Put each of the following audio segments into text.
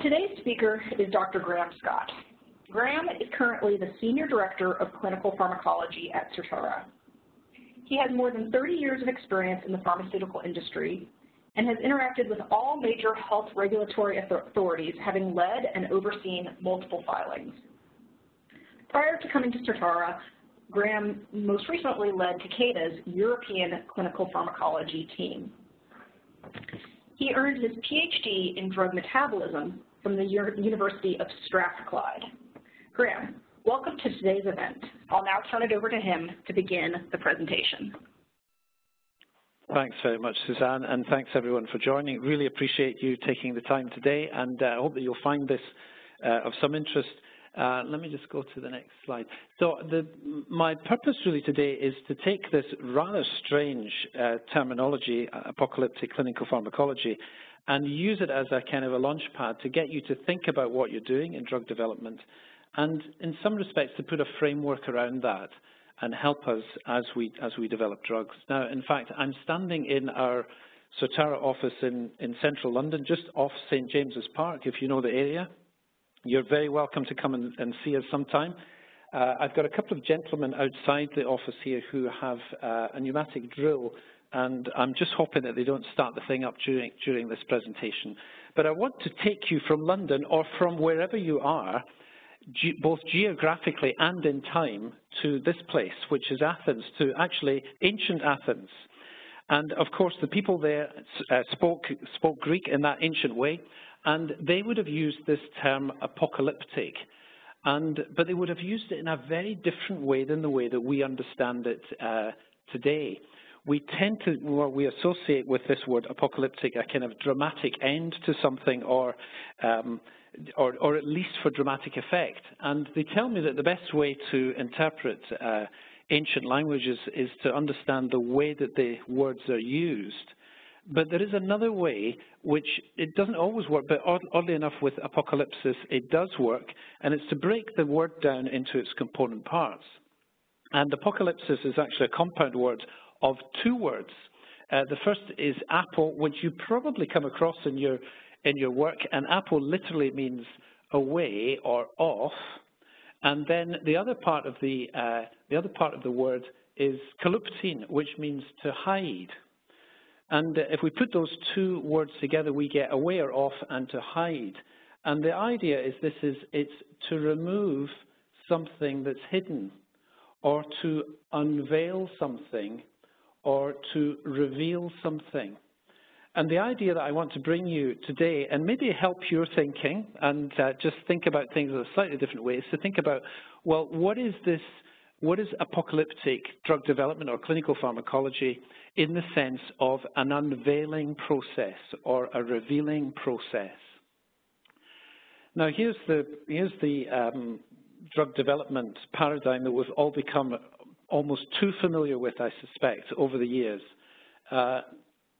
Today's speaker is Dr. Graham Scott. Graham is currently the Senior Director of Clinical Pharmacology at Certara. He has more than 30 years of experience in the pharmaceutical industry and has interacted with all major health regulatory authorities, having led and overseen multiple filings. Prior to coming to Certara, Graham most recently led Takeda's European Clinical Pharmacology team. He earned his PhD in drug metabolism from the University of Strathclyde. Graham, welcome to today's event. I'll now turn it over to him to begin the presentation. Thanks very much, Suzanne, and thanks everyone for joining. Really appreciate you taking the time today, and I hope that you'll find this of some interest. Let me just go to the next slide. So my purpose really today is to take this rather strange terminology, apocalyptic clinical pharmacology, and use it as a kind of a launch pad to get you to think about what you're doing in drug development, and in some respects to put a framework around that and help us as we develop drugs. Now, in fact, I'm standing in our Certara office in central London, just off St. James's Park, if you know the area. You're very welcome to come and see us sometime. I've got a couple of gentlemen outside the office here who have a pneumatic drill, and I'm just hoping that they don't start the thing up during this presentation. But I want to take you from London or from wherever you are, both geographically and in time, to this place, which is Athens, to actually ancient Athens. And of course, the people there spoke Greek in that ancient way, and they would have used this term apocalyptic, but they would have used it in a very different way than the way that we understand it today. We tend to, or we associate with this word apocalyptic a kind of dramatic end to something, or at least for dramatic effect. And they tell me that the best way to interpret ancient languages is to understand the way that the words are used. But there is another way, which it doesn't always work, but oddly enough with apocalypsis it does work, and it's to break the word down into its component parts. And apocalypsis is actually a compound word of two words. The first is apo, which you probably come across in your work, and apo literally means away or off. And then the other part of the word is kaluptin, which means to hide. And if we put those two words together, we get away or off and to hide. And the idea is it's to remove something that's hidden, or to unveil something, or to reveal something. And the idea that I want to bring you today, and maybe help your thinking, and just think about things in a slightly different way, is to think about, well, what is this? What is apocalyptic drug development or clinical pharmacology in the sense of an unveiling process or a revealing process? Now, here's the drug development paradigm that we've all become almost too familiar with, I suspect, over the years.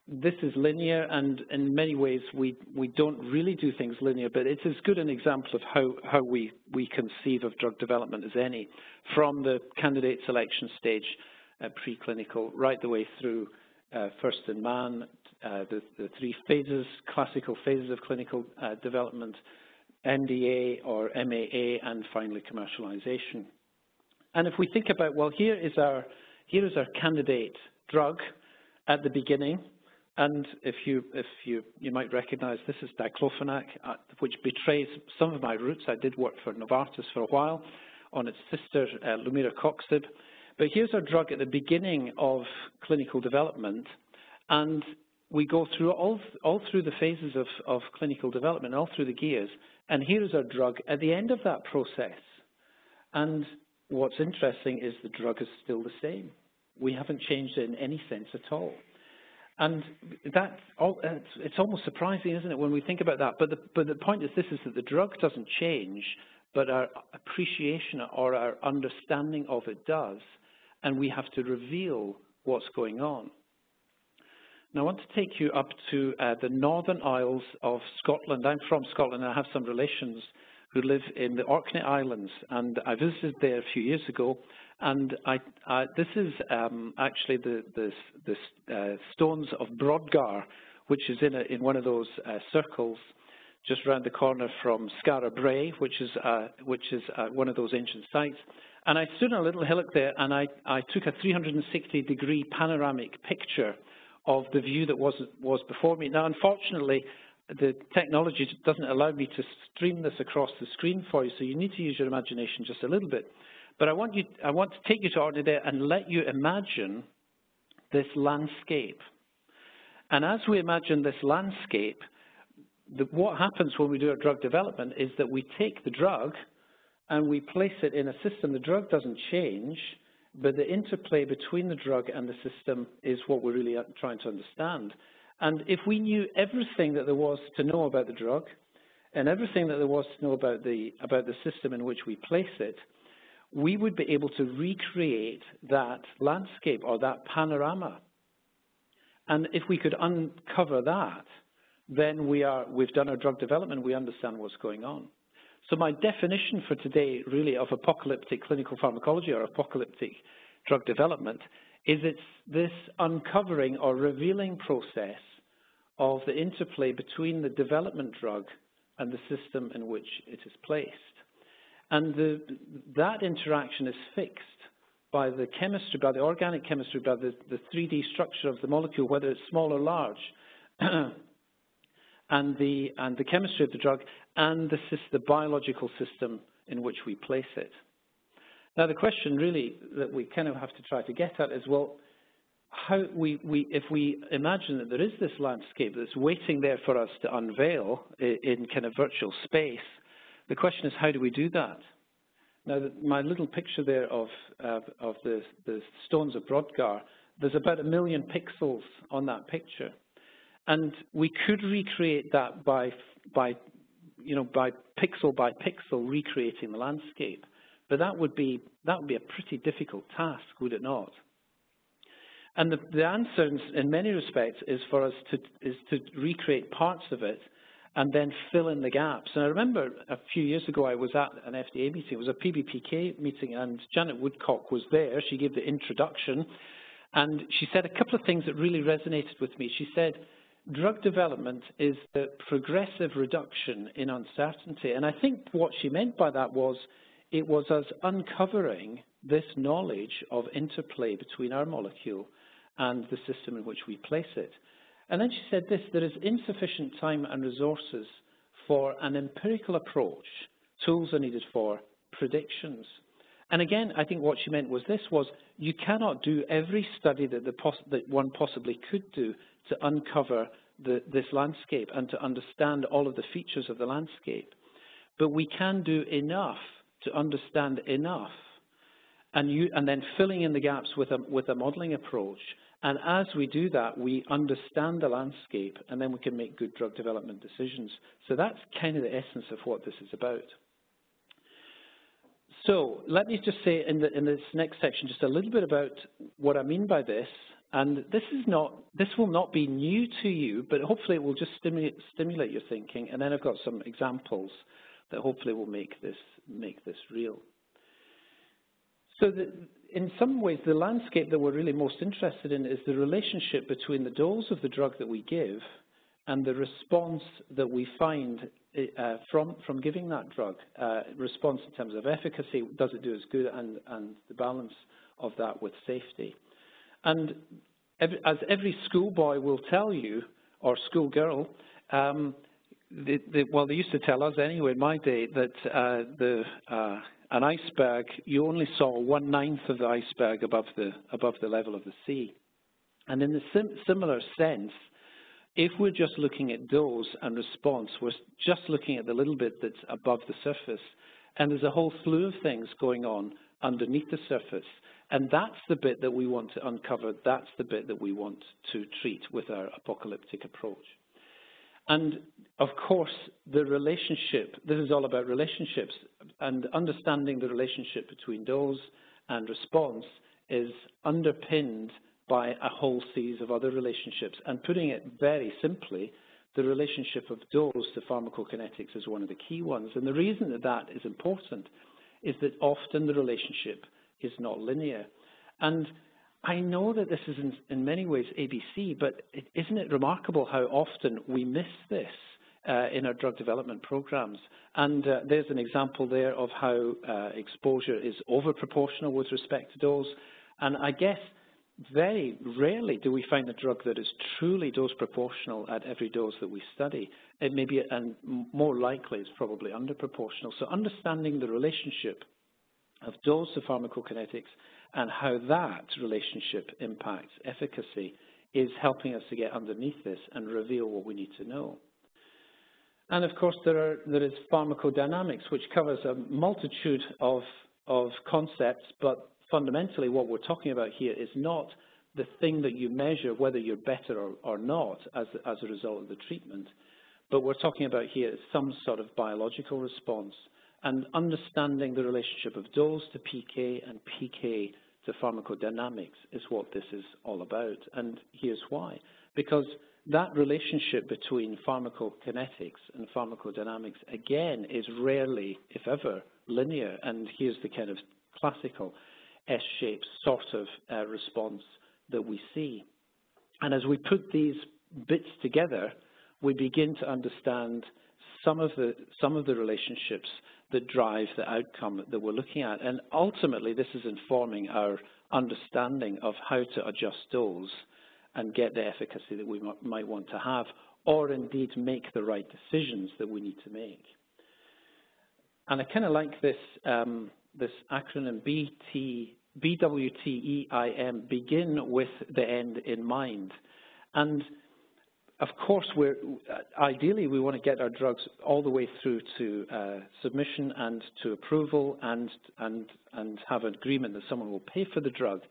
This is linear, and in many ways we don't really do things linear, but it's as good an example of how we conceive of drug development as any, from the candidate selection stage, preclinical, right the way through first in man, the three phases, classical phases of clinical development, NDA or MAA, and finally commercialization. And if we think about, well, here is our candidate drug at the beginning. And if you might recognize, this is diclofenac, which betrays some of my roots. I did work for Novartis for a while on its sister, lumiracoxib. But here's our drug at the beginning of clinical development, and we go through all through the phases of clinical development, all through the gears. And here is our drug at the end of that process. And what's interesting is the drug is still the same. We haven't changed it in any sense at all. And it's almost surprising, isn't it, when we think about that? But the point is that the drug doesn't change, but our appreciation or our understanding of it does, and we have to reveal what's going on. Now, I want to take you up to the Northern Isles of Scotland. I'm from Scotland, and I have some relations who live in the Orkney Islands, and I visited there a few years ago. And this is actually the stones of Brodgar, which is in one of those circles just around the corner from Skara Brae, which is one of those ancient sites. And I stood on a little hillock there, and I took a 360-degree panoramic picture of the view that was before me. Now, unfortunately, the technology doesn't allow me to stream this across the screen for you, so you need to use your imagination just a little bit. But I want to take you to Orkney there and let you imagine this landscape. And as we imagine this landscape, what happens when we do our drug development is that we take the drug and we place it in a system. The drug doesn't change, but the interplay between the drug and the system is what we're really trying to understand. And if we knew everything that there was to know about the drug and everything that there was to know about the system in which we place it, we would be able to recreate that landscape or that panorama. And if we could uncover that, then we've done our drug development, we understand what's going on. So my definition for today, really, of apocalyptic clinical pharmacology or apocalyptic drug development is it's this uncovering or revealing process of the interplay between the development drug and the system in which it is placed. And that interaction is fixed by the chemistry, by the organic chemistry, by the 3D structure of the molecule, whether it's small or large, and the chemistry of the drug, and the biological system in which we place it. Now, the question really that we kind of have to try to get at is, well, if we imagine that there is this landscape that's waiting there for us to unveil in kind of virtual space, the question is, how do we do that? Now, my little picture there of the stones of Brodgar, there's about 1 million pixels on that picture. And we could recreate that by pixel by pixel recreating the landscape. But that would be a pretty difficult task, would it not? And the answer, in many respects, is for us to recreate parts of it and then fill in the gaps. And I remember a few years ago I was at an FDA meeting. It was a PBPK meeting, and Janet Woodcock was there. She gave the introduction, and she said a couple of things that really resonated with me. She said, drug development is the progressive reduction in uncertainty. And I think what she meant by that was it was us uncovering this knowledge of interplay between our molecule and the system in which we place it. And then she said this, there is insufficient time and resources for an empirical approach. Tools are needed for predictions. And again, I think what she meant was this, was you cannot do every study that one possibly could do to uncover this landscape and to understand all of the features of the landscape. But we can do enough to understand enough, and then filling in the gaps with a modeling approach. And as we do that, we understand the landscape, and then we can make good drug development decisions. So that's kind of the essence of what this is about. So let me just say in this next section just a little bit about what I mean by this. And this will not be new to you, but hopefully it will just stimulate your thinking. And then I've got some examples that hopefully will make this real. So in some ways, the landscape that we're really most interested in is the relationship between the dose of the drug that we give and the response that we find from giving that drug. Response in terms of efficacy, does it do as good, and the balance of that with safety. And as every schoolboy will tell you, or schoolgirl, well, they used to tell us anyway in my day that an iceberg, you only saw 1/9 of the iceberg above the level of the sea. And in the similar sense, if we're just looking at dose and response, we're just looking at the little bit that's above the surface, and there's a whole slew of things going on underneath the surface. And that's the bit that we want to uncover. That's the bit that we want to treat with our apocalyptic approach. And of course, the relationship, this is all about relationships, and understanding the relationship between dose and response is underpinned by a whole series of other relationships. And putting it very simply, the relationship of dose to pharmacokinetics is one of the key ones. And the reason that that is important is that often the relationship is not linear. And I know that this is in many ways ABC, but isn't it remarkable how often we miss this in our drug development programs. And there's an example there of how exposure is over-proportional with respect to dose. And I guess very rarely do we find a drug that is truly dose proportional at every dose that we study. It may be, and more likely, it's probably under-proportional. So understanding the relationship of dose to pharmacokinetics and how that relationship impacts efficacy is helping us to get underneath this and reveal what we need to know. And of course, there is pharmacodynamics, which covers a multitude of concepts, but fundamentally what we're talking about here is not the thing that you measure whether you're better or not as a result of the treatment, but we're talking about here is some sort of biological response, and understanding the relationship of dose to PK and PK to pharmacodynamics is what this is all about. And here's why. Because that relationship between pharmacokinetics and pharmacodynamics, again, is rarely, if ever, linear. And here's the kind of classical S-shaped sort of response that we see. And as we put these bits together, we begin to understand some of the relationships that drive the outcome that we're looking at. And ultimately, this is informing our understanding of how to adjust dose and get the efficacy that we might want to have, or indeed make the right decisions that we need to make. And I kind of like this, this acronym BWTEIM, begin with the end in mind. And of course, ideally, we want to get our drugs all the way through to submission and to approval and have an agreement that someone will pay for the drug.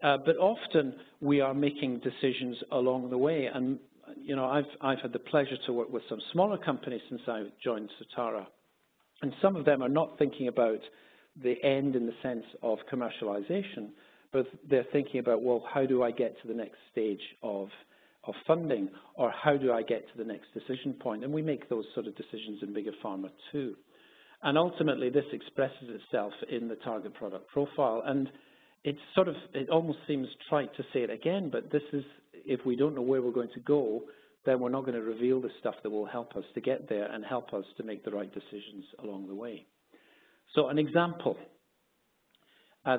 But often, we are making decisions along the way. And, you know, I've had the pleasure to work with some smaller companies since I joined Certara. And some of them are not thinking about the end in the sense of commercialization, but they're thinking about, well, how do I get to the next stage of funding, or how do I get to the next decision point? And we make those sort of decisions in bigger pharma too. And ultimately, this expresses itself in the target product profile. And it's sort of, it almost seems trite to say it again, but this is, if we don't know where we're going to go, then we're not going to reveal the stuff that will help us to get there and help us to make the right decisions along the way. So an example.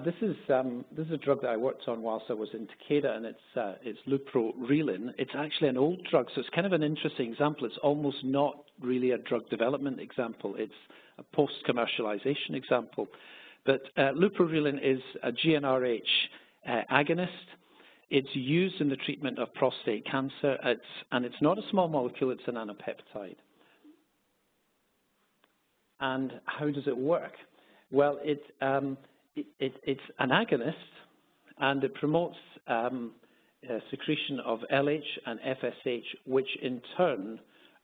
This is a drug that I worked on whilst I was in Takeda, and it's Leuprorelin. It's actually an old drug, so it's kind of an interesting example. It's almost not really a drug development example. It's a post-commercialization example. But Leuprorelin is a GnRH agonist. It's used in the treatment of prostate cancer, and it's not a small molecule, it's an nanopeptide. And how does it work? Well, it's an agonist, and it promotes secretion of LH and FSH, which in turn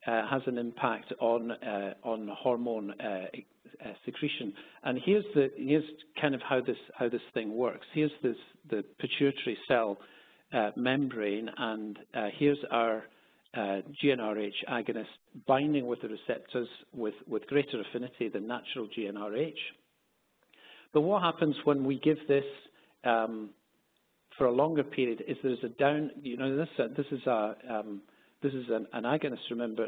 has an impact on hormone secretion. And here's kind of how this thing works. Here's the pituitary cell membrane, and here's our GnRH agonist binding with the receptors with greater affinity than natural GnRH. But what happens when we give this for a longer period is there's a down, you know, this is an agonist, remember,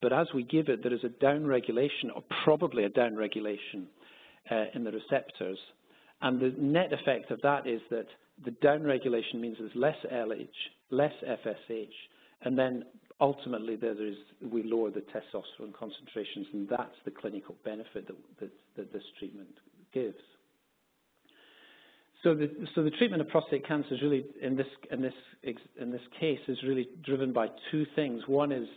but as we give it, there is a downregulation, or probably a downregulation in the receptors. And the net effect of that is that the downregulation means there's less LH, less FSH, and then ultimately we lower the testosterone concentrations, and that's the clinical benefit that this treatment gives. So the treatment of prostate cancer is really, in this case, is really driven by two things. One is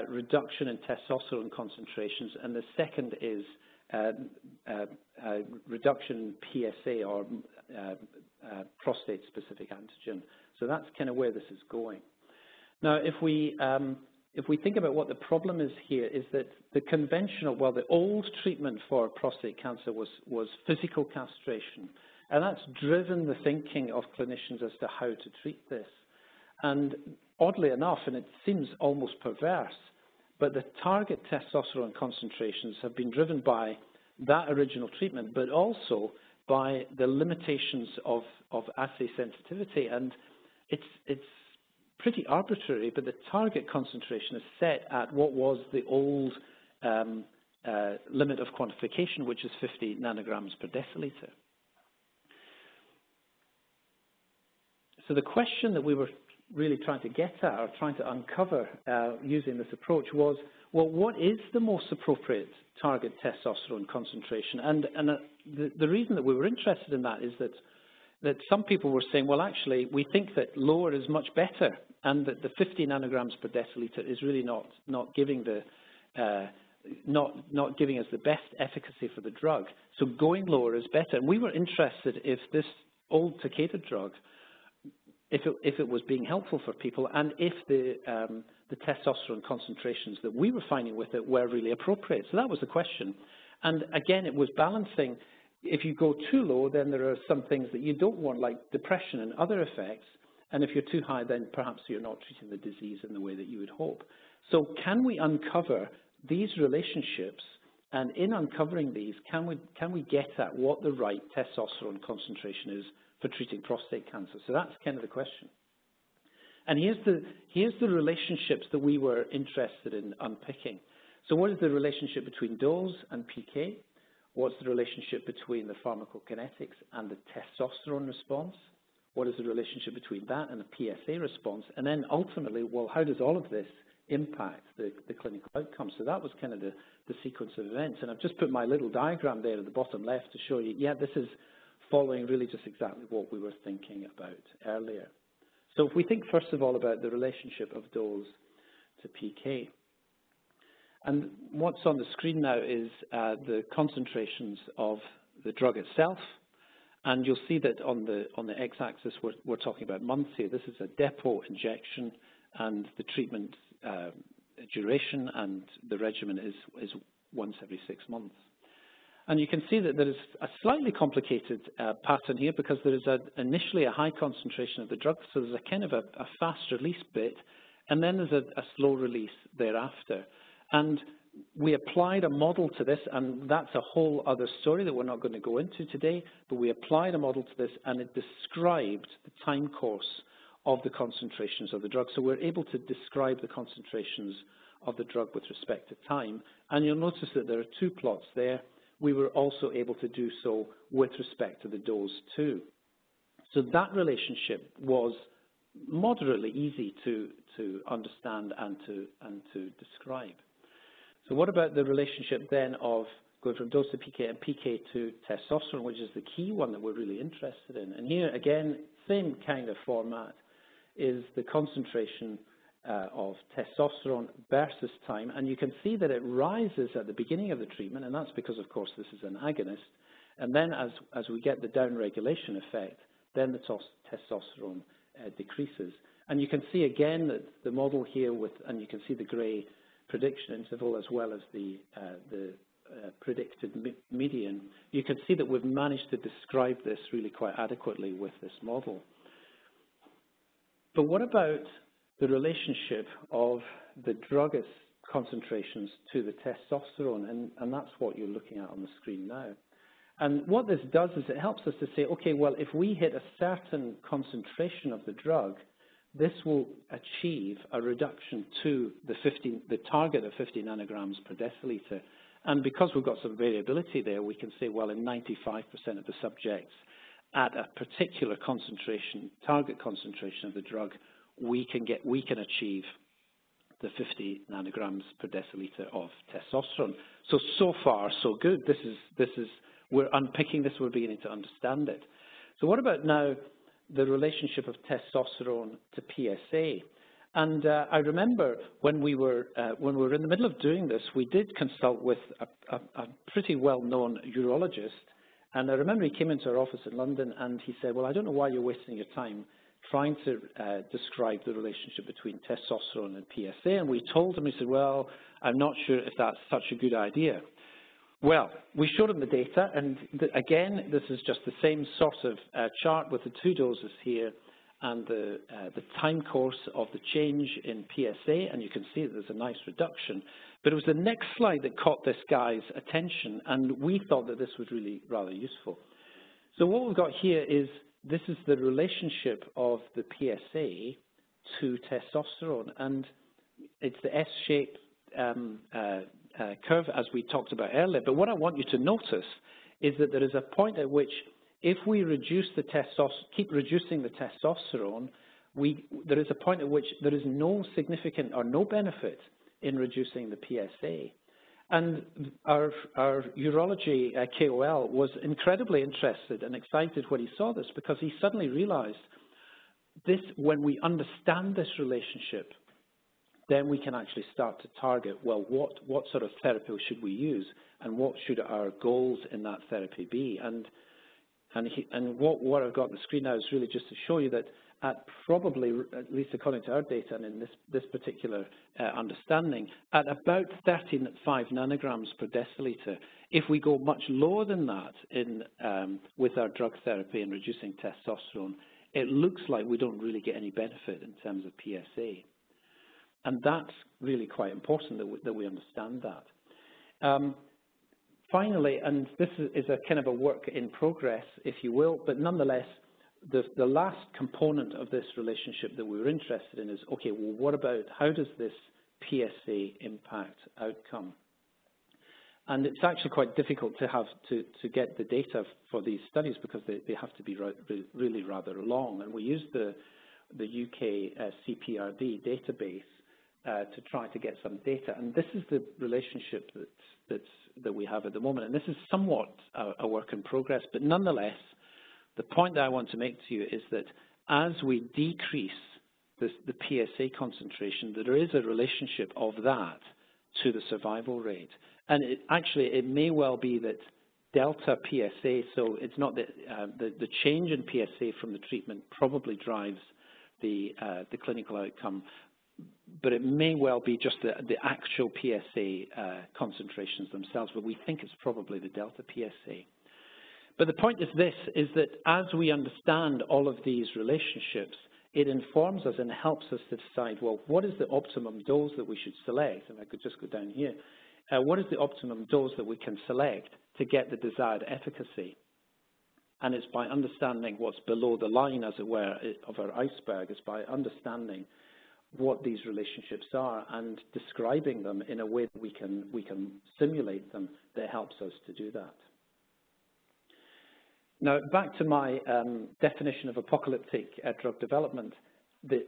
reduction in testosterone concentrations, and the second is reduction in PSA, or prostate-specific antigen. So that's kind of where this is going. Now, if we think about what the problem is here, is that the conventional, well, the old treatment for prostate cancer was physical castration. And that's driven the thinking of clinicians as to how to treat this. And oddly enough, and it seems almost perverse, but the target testosterone concentrations have been driven by that original treatment, but also by the limitations of assay sensitivity. And it's pretty arbitrary, but the target concentration is set at what was the old limit of quantification, which is 50 nanograms per deciliter. So the question that we were really trying to get at, or trying to uncover using this approach was, well, what is the most appropriate target testosterone concentration? And the reason that we were interested in that is that some people were saying, well, actually, we think that lower is much better, and that the 50 nanograms per deciliter is really not giving not giving us the best efficacy for the drug. So going lower is better. And we were interested if this old Takeda drug, if it was being helpful for people, and if the testosterone concentrations that we were finding with it were really appropriate. So that was the question. And again, it was balancing. If you go too low, then there are some things that you don't want, like depression and other effects. And if you're too high, then perhaps you're not treating the disease in the way that you would hope. So can we uncover these relationships? And in uncovering these, can we get at what the right testosterone concentration is for treating prostate cancer? So that's kind of the question. And here's the relationships that we were interested in unpicking. So what is the relationship between dose and PK? What's the relationship between the pharmacokinetics and the testosterone response? What is the relationship between that and the PSA response? And then ultimately, well, how does all of this impact the clinical outcomes? So that was kind of the sequence of events. And I've just put my little diagram there at the bottom left to show you, yeah, this is following really just exactly what we were thinking about earlier. So if we think first of all about the relationship of dose to PK. And what's on the screen now is the concentrations of the drug itself. And you'll see that on the x-axis, we're talking about months here. This is a depot injection, and the treatment duration and the regimen is once every 6 months. And you can see that there is a slightly complicated pattern here, because there is initially a high concentration of the drug, so there's a kind of a fast release bit, and then there's a slow release thereafter. And we applied a model to this, and that's a whole other story that we're not going to go into today, but we applied a model to this, and it described the time course of the concentrations of the drug. So we're able to describe the concentrations of the drug with respect to time. And you'll notice that there are two plots there. We were also able to do so with respect to the dose too. So that relationship was moderately easy to understand and to describe. So what about the relationship then of going from dose to PK and PK to testosterone, which is the key one that we're really interested in? And here, again, same kind of format, is the concentration of testosterone versus time. And you can see that it rises at the beginning of the treatment, and that's because, of course, this is an agonist. And then as we get the downregulation effect, then the testosterone decreases. And you can see again that the model here and you can see the gray prediction interval as well as the predicted median. You can see that we've managed to describe this really quite adequately with this model. But what about the relationship of the druggist concentrations to the testosterone? And that's what you're looking at on the screen now. And what this does is it helps us to say, okay, well, if we hit a certain concentration of the drug, this will achieve a reduction to the target of 50 nanograms per deciliter. And because we've got some variability there, we can say, well, in 95% of the subjects at a particular concentration, target concentration of the drug, we can achieve the 50 nanograms per deciliter of testosterone. So far, so good. We're unpicking this, we're beginning to understand it. So what about now the relationship of testosterone to PSA? And I remember when we were in the middle of doing this, we did consult with a pretty well-known urologist. And I remember he came into our office in London and he said, well, I don't know why you're wasting your time trying to describe the relationship between testosterone and PSA. And we told him, he said, well, I'm not sure if that's such a good idea. Well, we showed him the data, and again, this is just the same sort of chart with the two doses here and the time course of the change in PSA, and you can see that there's a nice reduction. But it was the next slide that caught this guy's attention, and we thought that this was really rather useful. So what we've got here is, this is the relationship of the PSA to testosterone. And it's the S-shaped curve, as we talked about earlier. But what I want you to notice is that there is a point at which, if we reduce the keep reducing the testosterone, there is a point at which there is no significant or no benefit in reducing the PSA. And our urology KOL was incredibly interested and excited when he saw this, because he suddenly realized this, when we understand this relationship, then we can actually start to target, well, what sort of therapy should we use, and what should our goals in that therapy be? And what I've got on the screen now is really just to show you that at probably, at least according to our data and in this particular understanding, at about 13.5 nanograms per deciliter, if we go much lower than that with our drug therapy and reducing testosterone, it looks like we don't really get any benefit in terms of PSA. And that's really quite important that we understand that. Finally, and this is a kind of a work in progress, if you will, but nonetheless, the last component of this relationship that we were interested in is, okay, well, what about, how does this PSA impact outcome? And it's actually quite difficult to get the data for these studies, because they have to be really rather long. And we use the UK CPRD database to try to get some data. And this is the relationship that we have at the moment. And this is somewhat a work in progress, but nonetheless, the point that I want to make to you is that as we decrease the PSA concentration, there is a relationship of that to the survival rate. And it may well be that delta PSA, so it's not that the change in PSA from the treatment probably drives the clinical outcome, but it may well be just the actual PSA concentrations themselves, but we think it's probably the delta PSA. But the point is this, is that as we understand all of these relationships, it informs us and helps us to decide, well, what is the optimum dose that we should select? And I could just go down here. What is the optimum dose that we can select to get the desired efficacy? And it's by understanding what's below the line, as it were, of our iceberg. It's by understanding what these relationships are and describing them in a way that we can simulate them that helps us to do that. Now, back to my definition of apocalyptic drug development,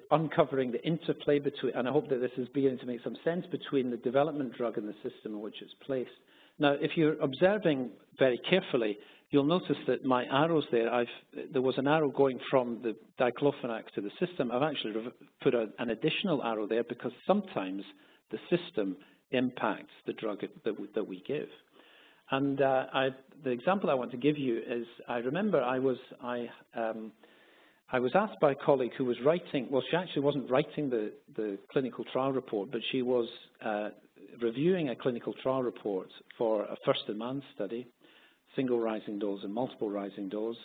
uncovering the interplay between, and I hope that this is beginning to make some sense, between the development drug and the system in which it's placed. Now, if you're observing very carefully, you'll notice that my arrows there, there was an arrow going from the diclofenac to the system. I've actually put an additional arrow there because sometimes the system impacts the drug that we give. And the example I want to give you is, I remember I was asked by a colleague who was writing, well, she actually wasn't writing the clinical trial report, but she was reviewing a clinical trial report for a first-in-man study, single rising dose and multiple rising dose,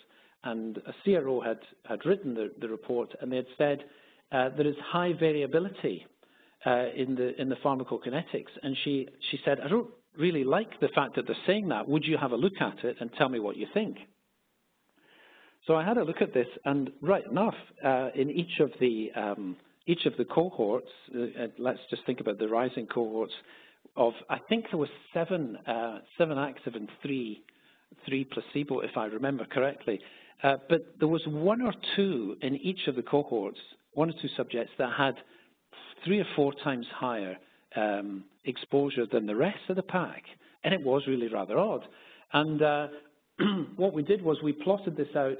and a CRO had written the report, and they had said there is high variability in the pharmacokinetics, and she said, I don't really like the fact that they're saying that. Would you have a look at it and tell me what you think? So I had a look at this, and right enough, in each of the cohorts, let's just think about the rising cohorts of, I think there was seven active and three placebo, if I remember correctly. But there was one or two in each of the cohorts, one or two subjects that had 3 or 4 times higher exposure than the rest of the pack, and it was really rather odd. And what we did was we plotted this out,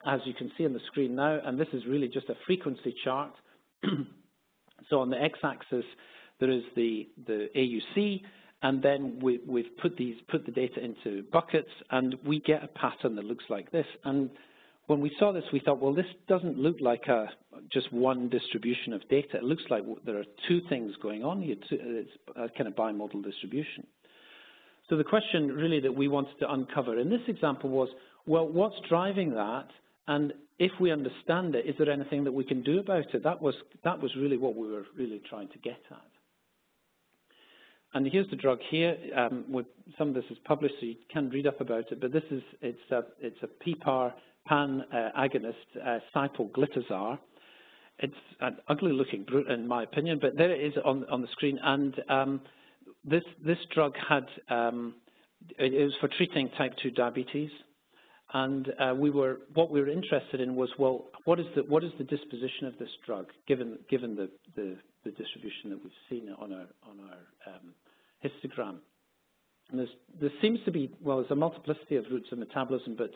as you can see on the screen now, and this is really just a frequency chart. So on the x-axis there is the AUC, and then we've put the data into buckets, and we get a pattern that looks like this. And when we saw this, we thought, well, this doesn't look like just one distribution of data. It looks like there are 2 things going on here. It's a kind of bimodal distribution. So the question really that we wanted to uncover in this example was, well, what's driving that? And if we understand it, is there anything that we can do about it? That was really what we were really trying to get at. And here's the drug here. Some of this is published, so you can read up about it. But this is it's a PPAR pan agonist, cypolglitazar. it's an ugly-looking brute, in my opinion, but there it is on the screen. And this drug had it was for treating type 2 diabetes. And what we were interested in was, well, what is the disposition of this drug, given the distribution that we've seen on our histogram. And there seems to be, well, there's a multiplicity of routes of metabolism, but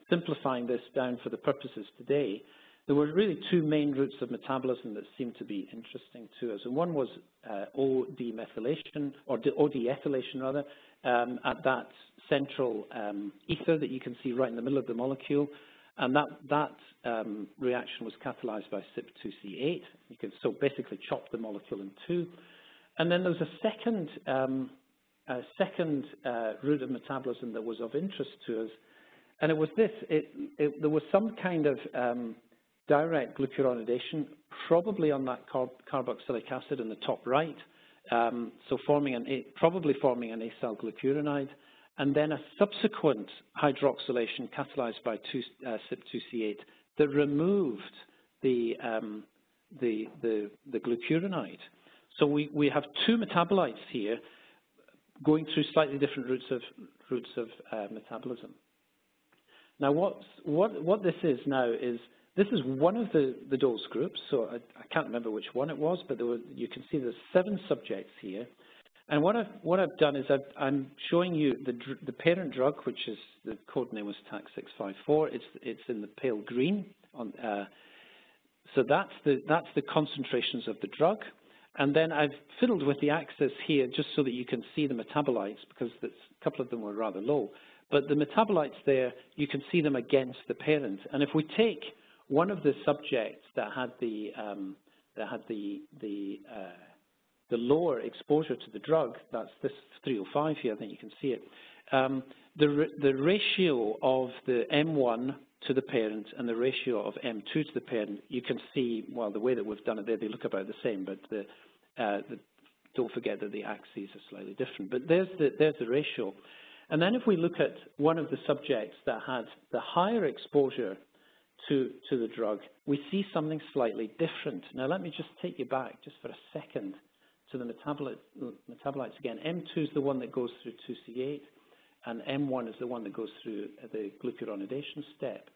simplifying this down for the purposes today, there were really two main routes of metabolism that seemed to be interesting to us. And one was OD-methylation, or OD-ethylation rather, at that central ether that you can see right in the middle of the molecule. And that reaction was catalyzed by CYP2C8. You can so basically chop the molecule in two. And then there's a second route of metabolism that was of interest to us, and it was this. There was some kind of direct glucuronidation, probably on that carboxylic acid in the top right, so probably forming an acyl glucuronide, and then a subsequent hydroxylation catalyzed by CYP2C8 that removed the glucuronide. So we have two metabolites here going through slightly different routes of metabolism. Now, what this is now is, this is one of the dose groups, so I can't remember which one it was, but you can see there's 7 subjects here. And what I've done is I'm showing you the parent drug, which is, the code name was TAC654. It's in the pale green. So that's the concentrations of the drug. And then I've fiddled with the axis here just so that you can see the metabolites, because a couple of them were rather low. But the metabolites there, you can see them against the parent. And if we take one of the subjects that had the lower exposure to the drug, that's this 305 here, I think you can see it. The ratio of the M1 to the parent and the ratio of M2 to the parent, you can see, well, the way that we've done it there, they look about the same, but don't forget that the axes are slightly different. But there's the ratio. And then if we look at one of the subjects that had the higher exposure to the drug, we see something slightly different. Now, let me just take you back just for a second to the metabolites again. M2 is the one that goes through 2C8, and M1 is the one that goes through the glucuronidation step.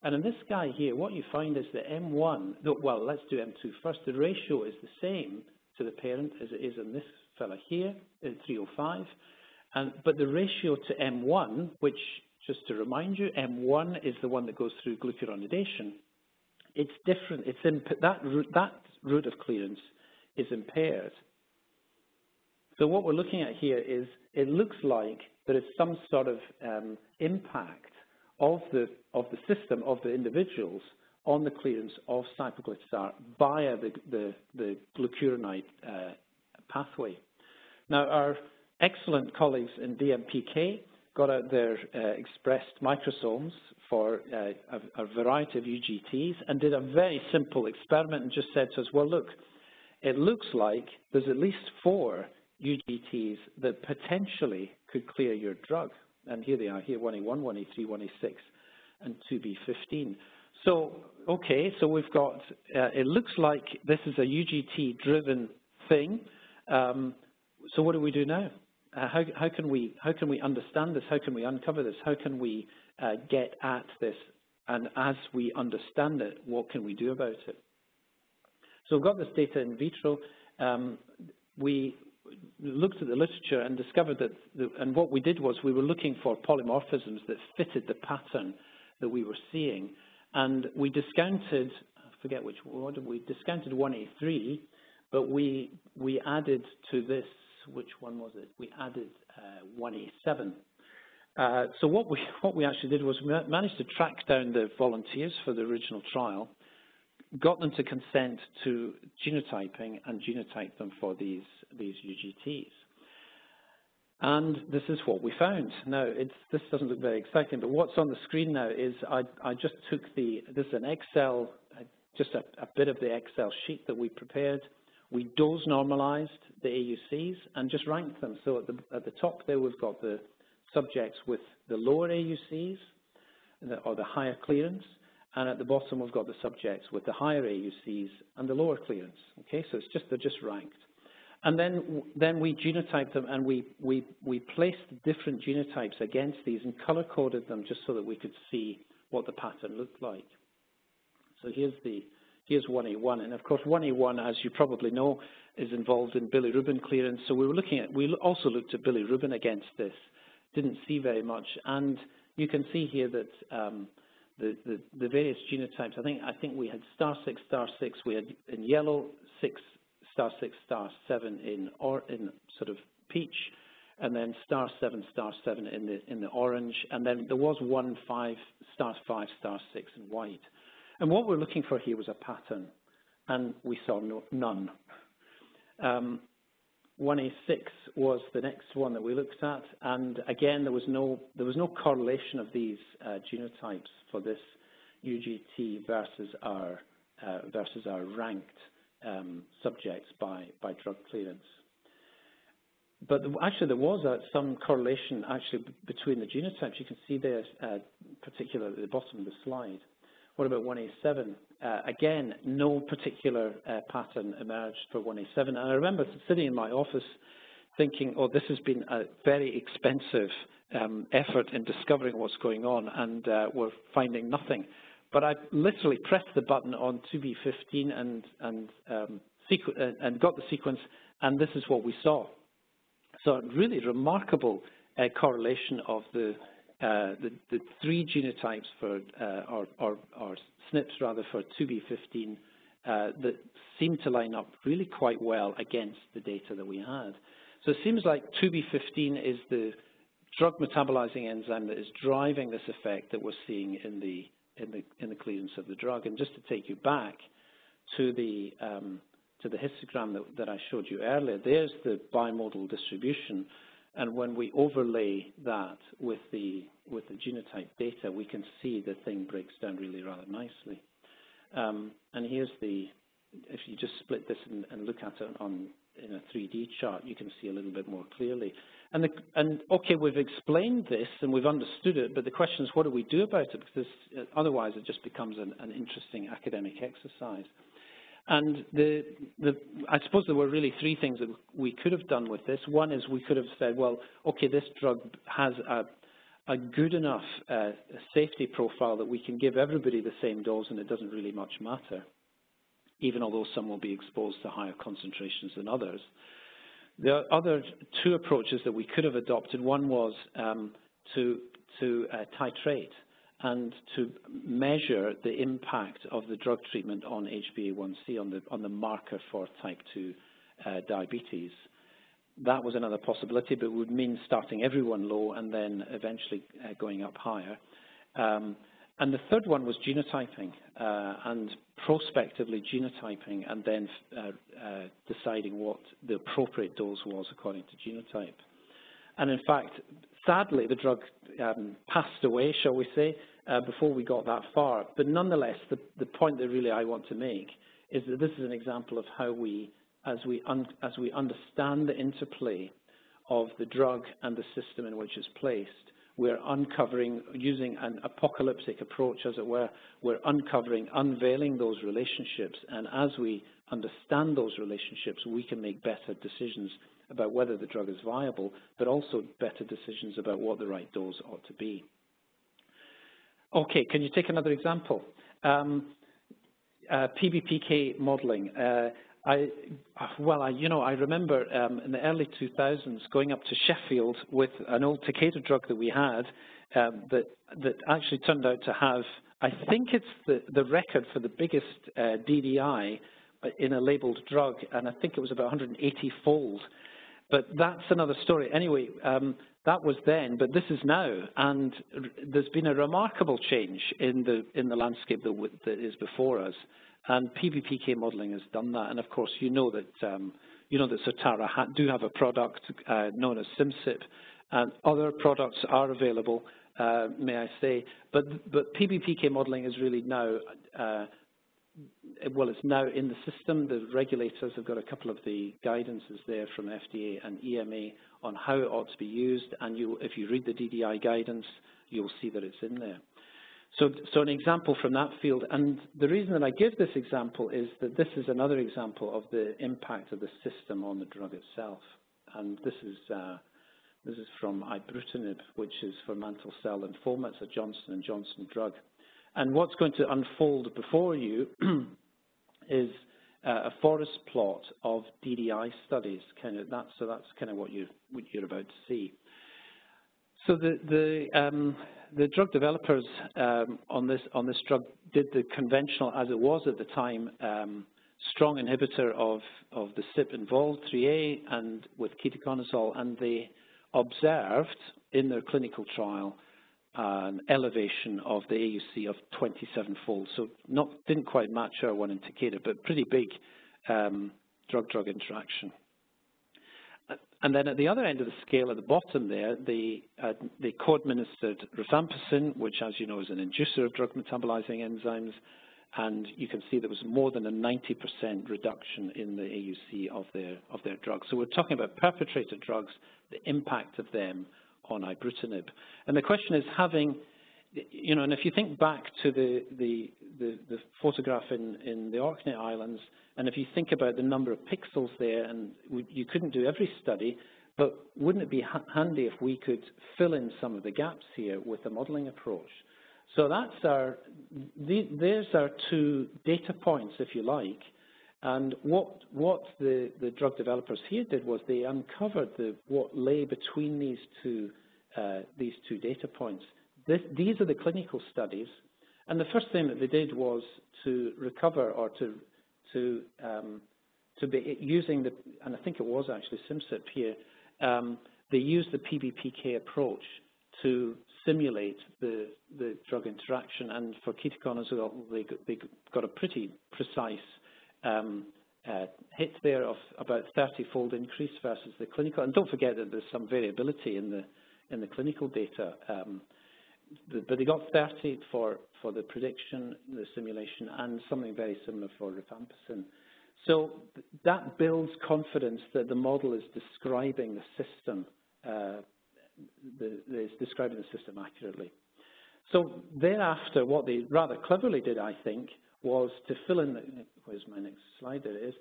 And in this guy here, what you find is that M1, well, let's do M2 first. The ratio is the same to the parent as it is in this fella here, in 305. But the ratio to M1, which, just to remind you, M1 is the one that goes through glucuronidation. It's different. That route of clearance is impaired. So what we're looking at here is, it looks like there is some sort of impact of the system, of the individuals, on the clearance of cycloglyphosate via the glucuronide pathway. Now, our excellent colleagues in DMPK got out their expressed microsomes for a variety of UGTs and did a very simple experiment and just said to us, well, look, it looks like there's at least 4 UGTs that potentially could clear your drug. And here they are, here 1A1, 1A3, 1A6, and 2B15. So, okay, so we've got, it looks like this is a UGT-driven thing. So what do we do now? How can we understand this? How can we uncover this? How can we get at this? And as we understand it, what can we do about it? So we've got this data in vitro. We looked at the literature and discovered that, and what we did was we were looking for polymorphisms that fitted the pattern that we were seeing. And we discounted, I forget which one, we discounted 1A3, but we added to this, which one was it? We added 1A7. So what we actually did was we managed to track down the volunteers for the original trial, got them to consent to genotyping, and genotyped them for these UGTs. And this is what we found. Now, this doesn't look very exciting, but what's on the screen now is I just took this is an Excel, just a bit of the Excel sheet that we prepared. We dose normalized the AUCs and just ranked them. So at the top there, we've got the subjects with the lower AUCs, or the higher clearance, And at the bottom, we've got the subjects with the higher AUCs and the lower clearance. Okay, so they're just ranked. And then we genotyped them, and we placed different genotypes against these and color-coded them just so that we could see what the pattern looked like. So here's 1A1, and of course 1A1, as you probably know, is involved in bilirubin clearance. So we also looked at bilirubin against this. Didn't see very much, and you can see here that the various genotypes. I think we had star 6, we had in yellow 6, star 6, star 7 in sort of peach, and then star 7 in the orange, and then there was 1, 5, star 5, star 6 in white. And what we're looking for here was a pattern, and we saw none. 1A6 was the next one that we looked at, and again there was no correlation of these genotypes for this UGT versus our ranked subjects by drug clearance. But actually there was some correlation actually between the genotypes. You can see there, particularly at the bottom of the slide. What about 1A7? Again, no particular pattern emerged for 1A7. And I remember sitting in my office thinking, oh, this has been a very expensive effort in discovering what's going on, and we're finding nothing. But I literally pressed the button on 2B15 and got the sequence, and this is what we saw. So really remarkable correlation of the three genotypes for, or SNPs rather, for 2B15 that seem to line up really quite well against the data that we had. So it seems like 2B15 is the drug metabolizing enzyme that is driving this effect that we're seeing in the clearance of the drug. And just to take you back to the histogram that I showed you earlier, there's the bimodal distribution. And when we overlay that with the genotype data, we can see the thing breaks down really rather nicely. And here's if you just split this and look at it in a 3D chart, you can see a little bit more clearly. And okay, we've explained this and we've understood it, but the question is, what do we do about it? Because otherwise it just becomes an interesting academic exercise. And I suppose there were really three things that we could have done with this. One is we could have said, well, okay, this drug has a good enough safety profile that we can give everybody the same dose and it doesn't really much matter, even although some will be exposed to higher concentrations than others. The other two approaches that we could have adopted, one was to titrate and to measure the impact of the drug treatment on HbA1c, on the marker for type 2 diabetes. That was another possibility, but it would mean starting everyone low and then eventually going up higher. And the third one was genotyping and prospectively genotyping and then deciding what the appropriate dose was according to genotype. And in fact, sadly, the drug passed away, shall we say, before we got that far. But nonetheless, the point that really I want to make is that this is an example of how as we understand the interplay of the drug and the system in which it's placed, we're uncovering, using an apocalyptic approach, as it were, we're unveiling those relationships. And as we understand those relationships, we can make better decisions about whether the drug is viable, but also better decisions about what the right dose ought to be. Okay, can you take another example? PBPK modeling. I remember in the early 2000s going up to Sheffield with an old Takeda drug that we had that actually turned out to have, I think it's the record for the biggest DDI in a labeled drug, and I think it was about 180-fold. But that's another story. Anyway, that was then, but this is now, and there's been a remarkable change in the landscape that is before us. And PBPK modeling has done that. And of course, you know that Certara do have a product known as SimSip, and other products are available, may I say. But PBPK modeling is really now, well, it's now in the system. The regulators have got a couple of the guidances there from FDA and EMA on how it ought to be used. And if you read the DDI guidance, you'll see that it's in there. So an example from that field, and the reason that I give this example is that this is another example of the impact of the system on the drug itself. And this is from Ibrutinib, which is for mantle cell lymphoma. It's a Johnson & Johnson drug. And what's going to unfold before you is a forest plot of DDI studies. So that's kind of what you're about to see. So the drug developers on this drug did the conventional, as it was at the time, strong inhibitor of the CYP involved, 3A, and with ketoconazole, and they observed in their clinical trial an elevation of the AUC of 27-fold. So didn't quite match our one in Takeda, but pretty big drug-drug interaction. And then at the other end of the scale, at the bottom there, they co-administered rifampicin, which, as you know, is an inducer of drug metabolizing enzymes, and you can see there was more than a 90% reduction in the AUC of their drugs. So we're talking about perpetrator drugs, the impact of them on Ibrutinib. And the question is, having, you know, and if you think back to the photograph in the Orkney Islands, and if you think about the number of pixels there, and you couldn't do every study, but wouldn't it be handy if we could fill in some of the gaps here with a modeling approach? So there's our two data points, if you like. And what the drug developers here did was they uncovered what lay between these two data points. These are the clinical studies, and the first thing that they did was to recover, or to be using the, and I think it was actually SimCyp here, they used the PBPK approach to simulate the drug interaction, and for ketoconazole they got a pretty precise hit there of about 30-fold increase versus the clinical. And don't forget that there's some variability in the clinical data. But they got 30 for the prediction, the simulation, and something very similar for rifampicin. So that builds confidence that the model is describing the system, accurately. So thereafter, what they rather cleverly did, I think, was to fill in, where's my next slide, there it is,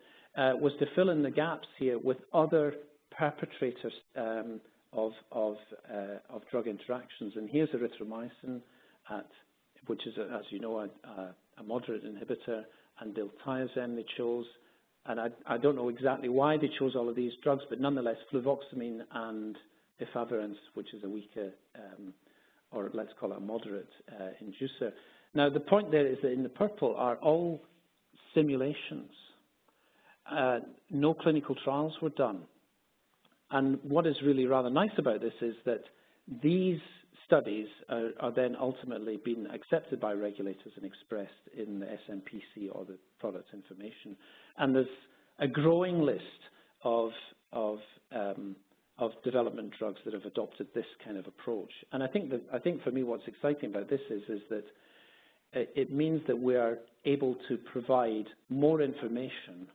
was to fill in the gaps here with other perpetrators of drug interactions. And here's erythromycin, which is, as you know, a moderate inhibitor, and diltiazem they chose. And I don't know exactly why they chose all of these drugs, but nonetheless, fluvoxamine and efavirenz, which is a weaker, or let's call it a moderate inducer. Now, the point there is that in the purple are all simulations. No clinical trials were done. And what is really rather nice about this is that these studies are then ultimately being accepted by regulators and expressed in the SMPC, or the product information. And there's a growing list of development drugs that have adopted this kind of approach. And I think for me what's exciting about this is that it means that we are able to provide more information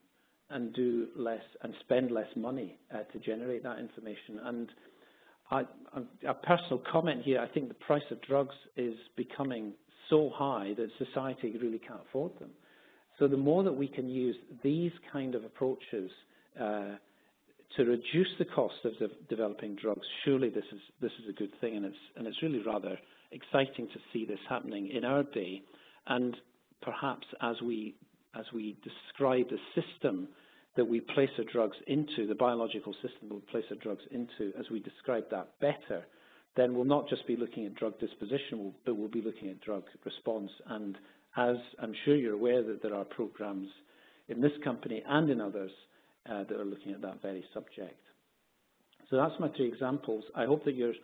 and do less and spend less money to generate that information. And a personal comment here, I think the price of drugs is becoming so high that society really can't afford them. So the more that we can use these kind of approaches to reduce the cost of developing drugs, surely this is a good thing, and it's really rather exciting to see this happening in our day. And perhaps as we describe the system that we place our drugs into, the biological system we place our drugs into, as we describe that better, then we'll not just be looking at drug disposition, but we'll be looking at drug response. And as I'm sure you're aware that there are programs in this company and in others that are looking at that very subject. So that's my three examples. I hope that you're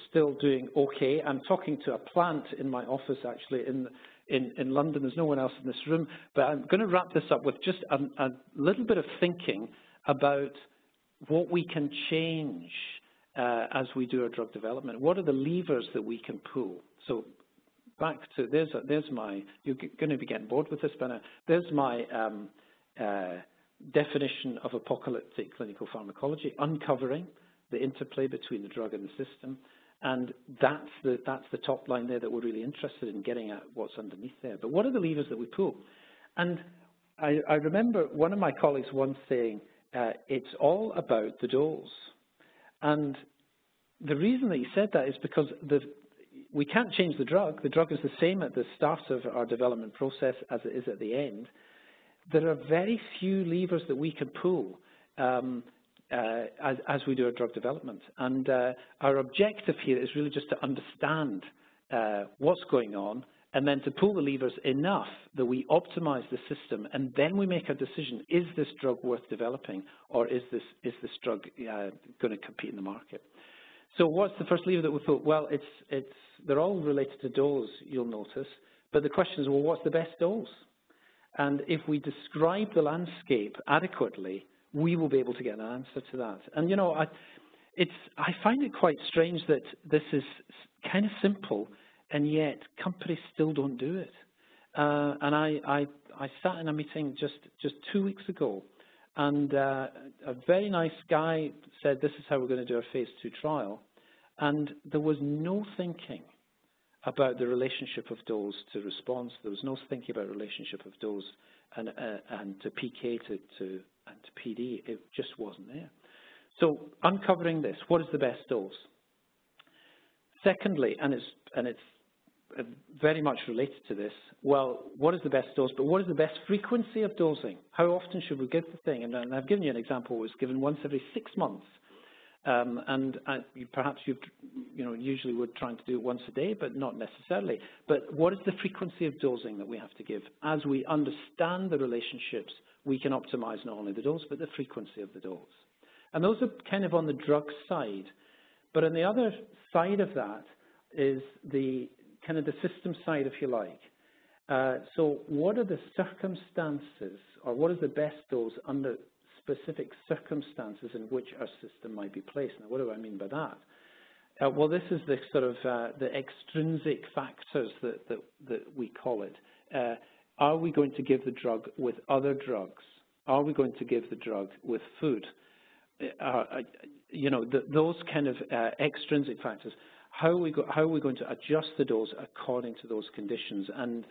still doing okay. I'm talking to a plant in my office, actually, in London. There's no one else in this room. But I'm going to wrap this up with just a little bit of thinking about what we can change as we do our drug development. What are the levers that we can pull? So back to, there's my, you're going to be getting bored with this, but there's my definition of apocalyptic clinical pharmacology, uncovering the interplay between the drug and the system. And that's the top line there that we're really interested in getting at what's underneath there. But what are the levers that we pull? And I remember one of my colleagues once saying, it's all about the dose. And the reason that he said that is because we can't change the drug. The drug is the same at the start of our development process as it is at the end. There are very few levers that we can pull as we do our drug development. And our objective here is really just to understand what's going on, and then to pull the levers enough that we optimize the system, and then we make a decision: is this drug worth developing, or is this drug going to compete in the market? So what's the first lever that we pull? Well, they're all related to dose, you'll notice, but the question is, well, what's the best dose? And if we describe the landscape adequately, we will be able to get an answer to that. And, you know, I find it quite strange that this is kind of simple, and yet companies still don't do it. And I sat in a meeting just 2 weeks ago, and a very nice guy said, this is how we're going to do our phase 2 trial. And there was no thinking about the relationship of dose to response. There was no thinking about relationship of dose and to PK and to PD. It just wasn't there. So uncovering this, what is the best dose? Secondly, and it's very much related to this, well, what is the best dose, but what is the best frequency of dosing? How often should we give the thing? And I've given you an example. It was given once every 6 months. Perhaps you usually would try to do it once a day, but not necessarily. But what is the frequency of dosing that we have to give? As we understand the relationships, we can optimize not only the dose, but the frequency of the dose. And those are kind of on the drug side. But on the other side of that is the kind of the system side, if you like. So what are the circumstances, or what is the best dose under specific circumstances in which our system might be placed? Now, what do I mean by that? Well, this is the sort of the extrinsic factors that we call it. Are we going to give the drug with other drugs? Are we going to give the drug with food? Those kind of extrinsic factors. How are we going to adjust the dose according to those conditions? And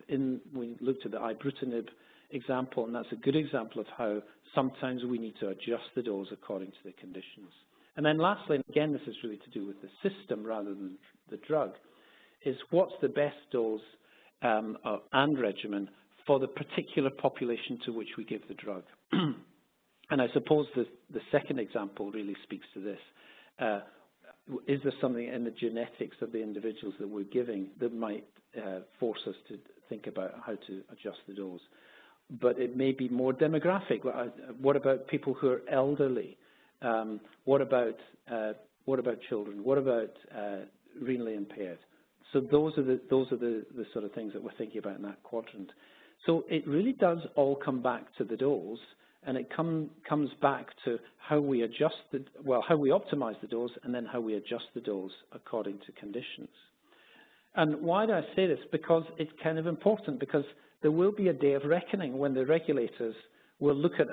we looked at the Ibrutinib example, and that's a good example of how sometimes we need to adjust the dose according to the conditions. And then lastly, and again, this is really to do with the system rather than the drug, is what's the best dose and regimen for the particular population to which we give the drug. And I suppose the second example really speaks to this. Is there something in the genetics of the individuals that we're giving that might force us to think about how to adjust the dose? But it may be more demographic. What about people who are elderly? What about children? What about renally impaired? So those are the sort of things that we're thinking about in that quadrant. So it really does all come back to the dose, and it comes back to how we adjust how we optimize the dose, and then how we adjust the dose according to conditions. And why do I say this? Because it's kind of important, because there will be a day of reckoning when the regulators will look at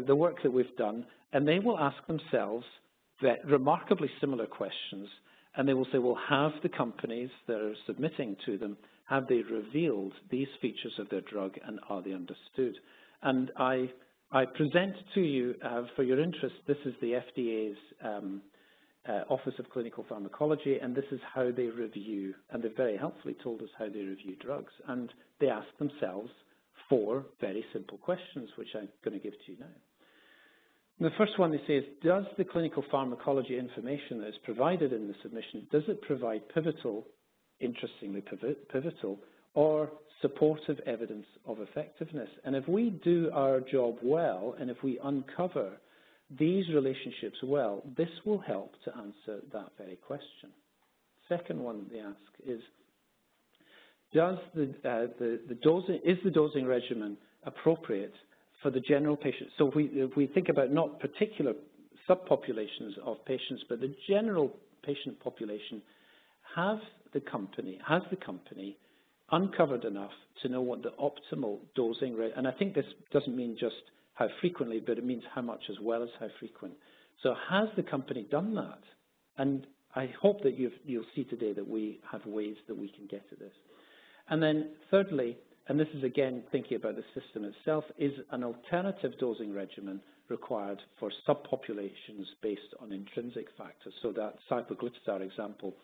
the work that we've done, and they will ask themselves remarkably similar questions, and they will say, well, have the companies that are submitting to them, have they revealed these features of their drug, and are they understood? And I present to you, for your interest, this is the FDA's Office of Clinical Pharmacology, and this is how they review, and they've very helpfully told us how they review drugs. And they ask themselves 4 very simple questions, which I'm going to give to you now. And the first one they say is, does the clinical pharmacology information that is provided in the submission, does it provide interestingly pivotal, or supportive evidence of effectiveness? And if we do our job well, and if we uncover these relationships well, this will help to answer that very question. Second one they ask is, is the dosing regimen appropriate for the general patient? So if we think about not particular subpopulations of patients, but the general patient population, has the company uncovered enough to know what the optimal dosing rate, and I think this doesn't mean just how frequently, but it means how much as well as how frequent. So has the company done that? And I hope that you'll see today that we have ways that we can get at this. And then thirdly, and this is again thinking about the system itself, is an alternative dosing regimen required for subpopulations based on intrinsic factors. So that cycloglitazar example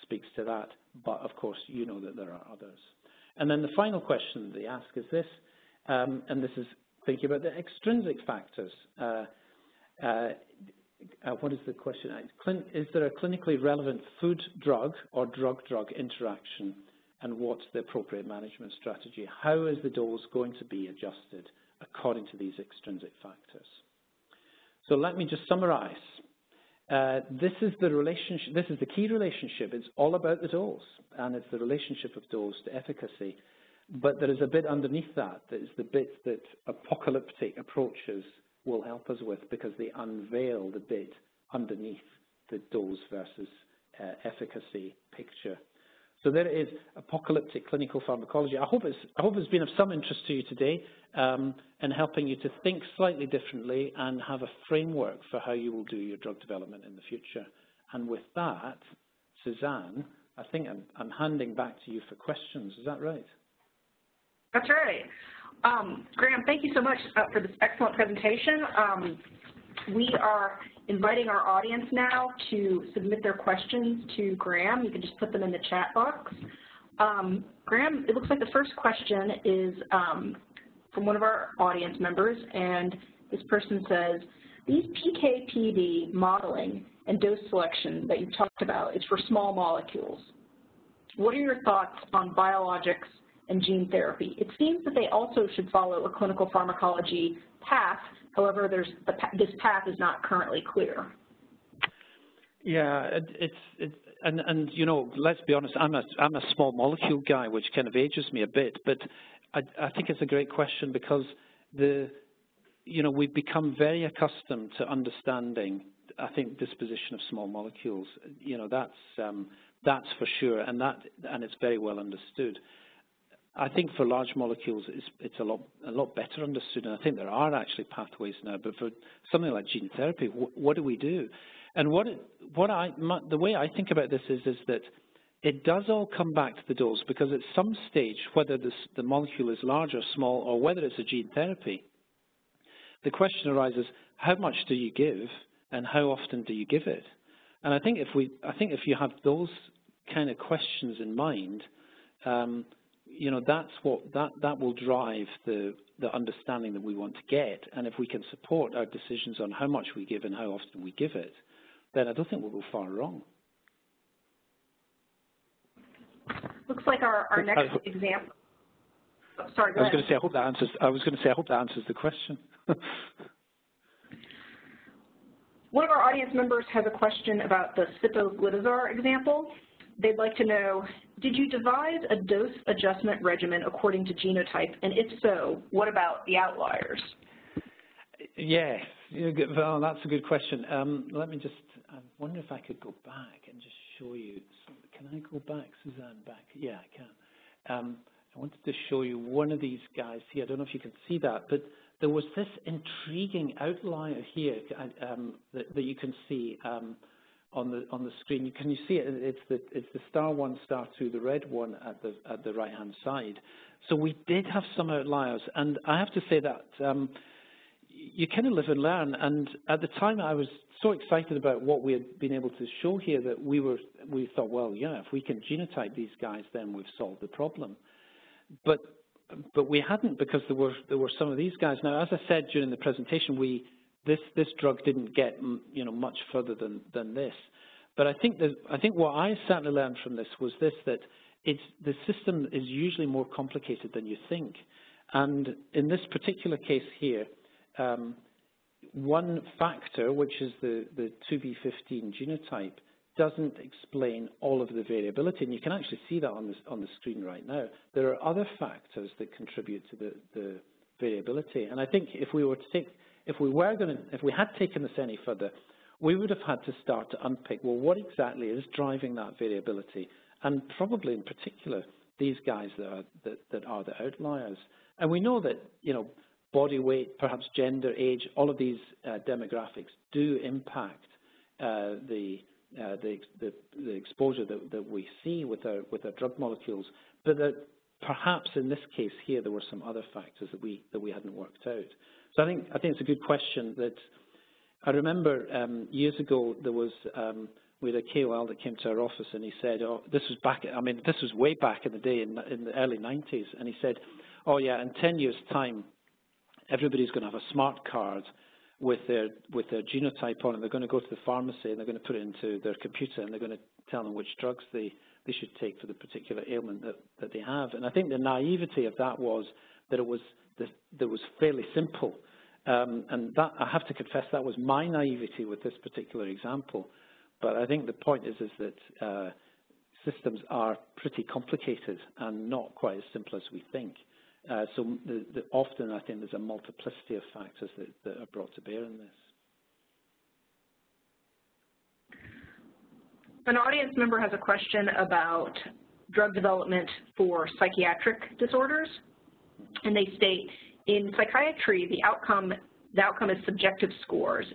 speaks to that, but of course you know that there are others. And then the final question they ask is this, and this is thinking about the extrinsic factors. What is the question? Is there a clinically relevant food-drug or drug-drug interaction, and what's the appropriate management strategy? How is the dose going to be adjusted according to these extrinsic factors? So let me just summarize. This is the relationship. This is the key relationship. It's all about the dose, and it's the relationship of dose to efficacy. But there is a bit underneath that. That is the bit that apocalyptic approaches will help us with, because they unveil the bit underneath the dose versus efficacy picture. So there is apocalyptic clinical pharmacology. I hope it's been of some interest to you today, and helping you to think slightly differently and have a framework for how you will do your drug development in the future. And with that, Suzanne, I think I'm handing back to you for questions. Is that right? That's right. Graham, thank you so much for this excellent presentation. We are inviting our audience now to submit their questions to Graham. You can just put them in the chat box. Graham, it looks like the first question is from one of our audience members, and this person says, these PK/PD modeling and dose selection that you've talked about is for small molecules. What are your thoughts on biologics and gene therapy? It seems that they also should follow a clinical pharmacology path. However, this path is not currently clear. Yeah, and you know, let's be honest. I'm a small molecule guy, which kind of ages me a bit. But I think it's a great question, because we've become very accustomed to understanding, I think, disposition of small molecules. You know, that's for sure, and it's very well understood. I think for large molecules, it's a lot better understood, and I think there are actually pathways now. But for something like gene therapy, what do we do? And the way I think about this is that it does all come back to the dose, because at some stage, whether the molecule is large or small, or whether it's a gene therapy, the question arises: how much do you give, and how often do you give it? And I think if you have those kind of questions in mind, you know, that will drive the understanding that we want to get. And if we can support our decisions on how much we give and how often we give it, then I don't think we'll go far wrong. Looks like our next example. Oh, sorry, go ahead. I was going to say I hope that answers the question. One of our audience members has a question about the cycloglitazar example. They'd like to know, did you devise a dose adjustment regimen according to genotype? And if so, what about the outliers? Yes, well, that's a good question. Let me just, I wonder if I could go back and just show you. Can I go back, Suzanne, back? Yeah, I can. I wanted to show you one of these guys here. I don't know if you can see that, but there was this intriguing outlier here that you can see on the screen. Can you see it? It's the star 1, star 2, the red one at the right-hand side. So we did have some outliers, and I have to say that you kind of live and learn. And at the time, I was so excited about what we had been able to show here that we thought, well, yeah, if we can genotype these guys, then we've solved the problem. But we hadn't, because there were some of these guys. Now, as I said during the presentation, this drug didn't get much further than this. But I think what I certainly learned from this was this, that the system is usually more complicated than you think. And in this particular case here, one factor, which is the 2b15 genotype, doesn't explain all of the variability, and you can actually see that on the screen right now. There are other factors that contribute to the variability, and I think if we had taken this any further, we would have had to start to unpick, well, what exactly is driving that variability, and probably in particular these guys that are the outliers. And we know that body weight, perhaps gender, age, all of these demographics do impact the exposure that we see with our drug molecules, but that perhaps in this case here there were some other factors that we hadn't worked out. So I think it's a good question. That I remember years ago there was we had a KOL that came to our office and he said, oh, this was way back in the day in the early 90s, and he said, oh yeah, in 10 years' time, everybody's going to have a smart card with their genotype on, and they're going to go to the pharmacy and they're going to put it into their computer and they're going to tell them which drugs they should take for the particular ailment that they have. And I think the naivety of that was that it was fairly simple. And that, I have to confess, that was my naivety with this particular example. But I think the point is that systems are pretty complicated and not quite as simple as we think. So often I think there's a multiplicity of factors that are brought to bear in this. An audience member has a question about drug development for psychiatric disorders, and they state, in psychiatry, the outcome is subjective scores.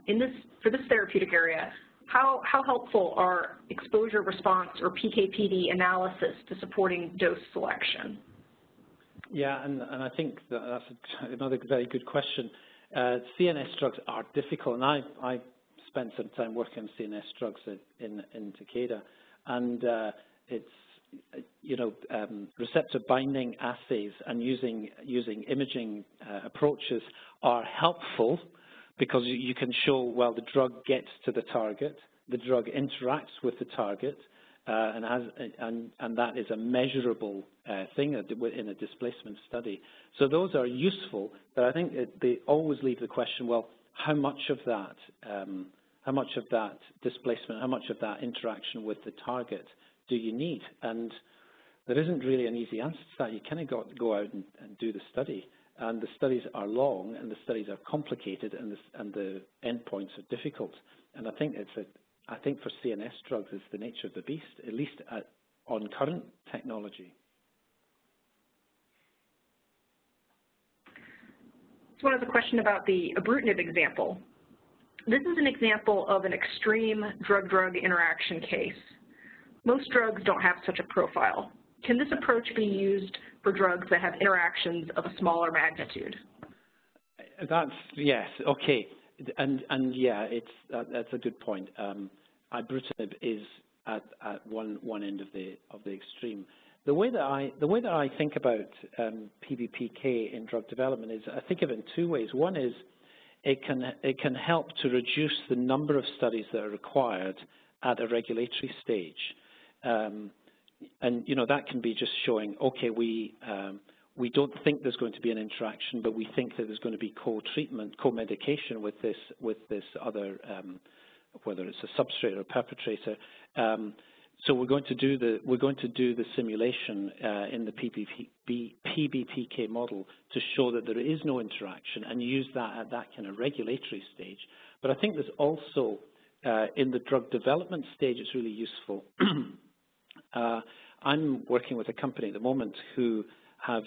For this therapeutic area, how helpful are exposure response or PK/PD analysis to supporting dose selection? Yeah, and I think that's another very good question. CNS drugs are difficult, and I spent some time working on CNS drugs in Takeda, and it's receptor binding assays and using imaging approaches are helpful because you can show, well, the drug gets to the target, the drug interacts with the target, and that is a measurable thing in a displacement study. So those are useful, but I think they always leave the question, well, how much of that displacement, how much of that interaction with the target do you need? And there isn't really an easy answer to that. You kind of got to go out and do the study. And the studies are long, and the studies are complicated, and the endpoints are difficult. And I think for CNS drugs, it's the nature of the beast, at least on current technology. So one has a question about the Ibrutinib example. This is an example of an extreme drug-drug interaction case. Most drugs don't have such a profile. Can this approach be used for drugs that have interactions of a smaller magnitude? Yes, okay. And yeah, that's a good point. Ibrutinib is at one end of the extreme. The way that I think about PBPK in drug development is I think of it in two ways. One is it can help to reduce the number of studies that are required at a regulatory stage, and that can be just showing, okay, we don't think there's going to be an interaction, but we think that there's going to be co-treatment, co-medication with this other, whether it's a substrate or a perpetrator. So we're going to do the simulation in the PBPK model to show that there is no interaction, and use that at that kind of regulatory stage. But I think there's also in the drug development stage, it's really useful. I'm working with a company at the moment who have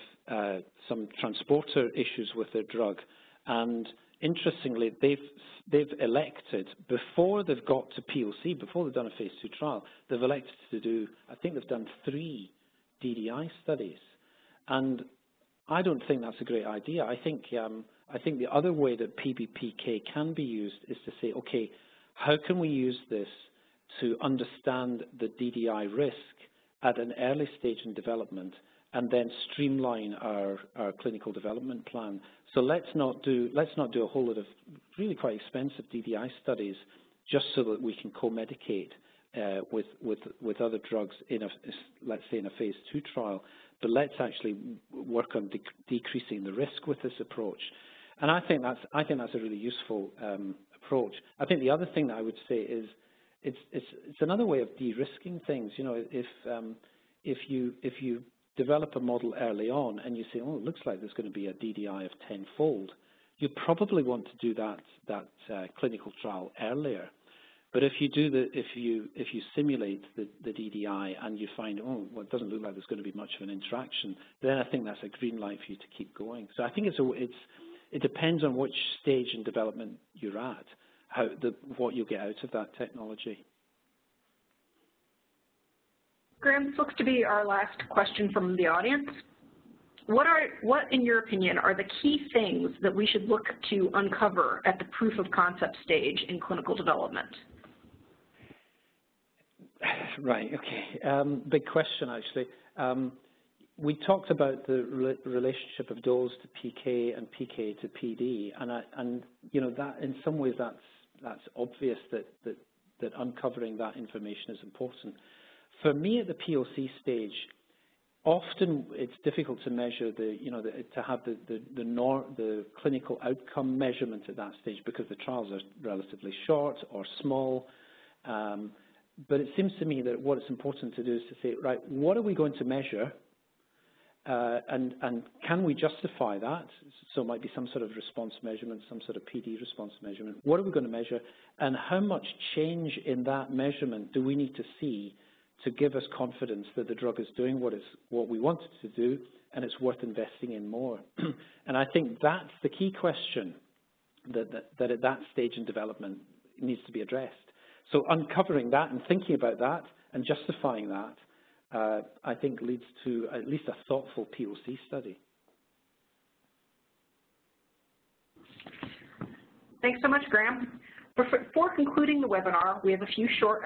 some transporter issues with their drug, and interestingly, they've elected, before they've got to POC, before they've done a phase 2 trial, they've elected to do, I think they've done 3 DDI studies, and I don't think that's a great idea. I think the other way that PBPK can be used is to say, okay, how can we use this to understand the DDI risk at an early stage in development, and then streamline our clinical development plan. So let's not do a whole lot of really quite expensive DDI studies just so that we can co-medicate with other drugs let's say in a phase 2 trial. But let's actually work on decreasing the risk with this approach. And I think that's a really useful approach. I think the other thing that I would say is it's another way of de-risking things. If you develop a model early on and you say, oh, it looks like there's going to be a DDI of 10-fold, you probably want to do that clinical trial earlier. But if you simulate the DDI and you find, oh, well, it doesn't look like there's going to be much of an interaction, then I think that's a green light for you to keep going. So I think it depends on which stage in development you're at, what you'll get out of that technology. Graham, this looks to be our last question from the audience. What, in your opinion, are the key things that we should look to uncover at the proof of concept stage in clinical development? Right, okay. Big question, actually. We talked about the relationship of dose to PK and PK to PD, and you know, that in some ways that's obvious that uncovering that information is important. For me, at the POC stage, often it's difficult to measure to have the clinical outcome measurement at that stage because the trials are relatively short or small. But it seems to me that what is important to do is to say, right, what are we going to measure? And can we justify that? So it might be some sort of response measurement, some sort of PD response measurement. What are we going to measure? And how much change in that measurement do we need to see to give us confidence that the drug is doing what we want it to do, and it's worth investing in more? And I think that's the key question that at that stage in development needs to be addressed. So uncovering that and thinking about that and justifying that, I think leads to at least a thoughtful POC study. Thanks so much, Graham. Before concluding the webinar, we have a few short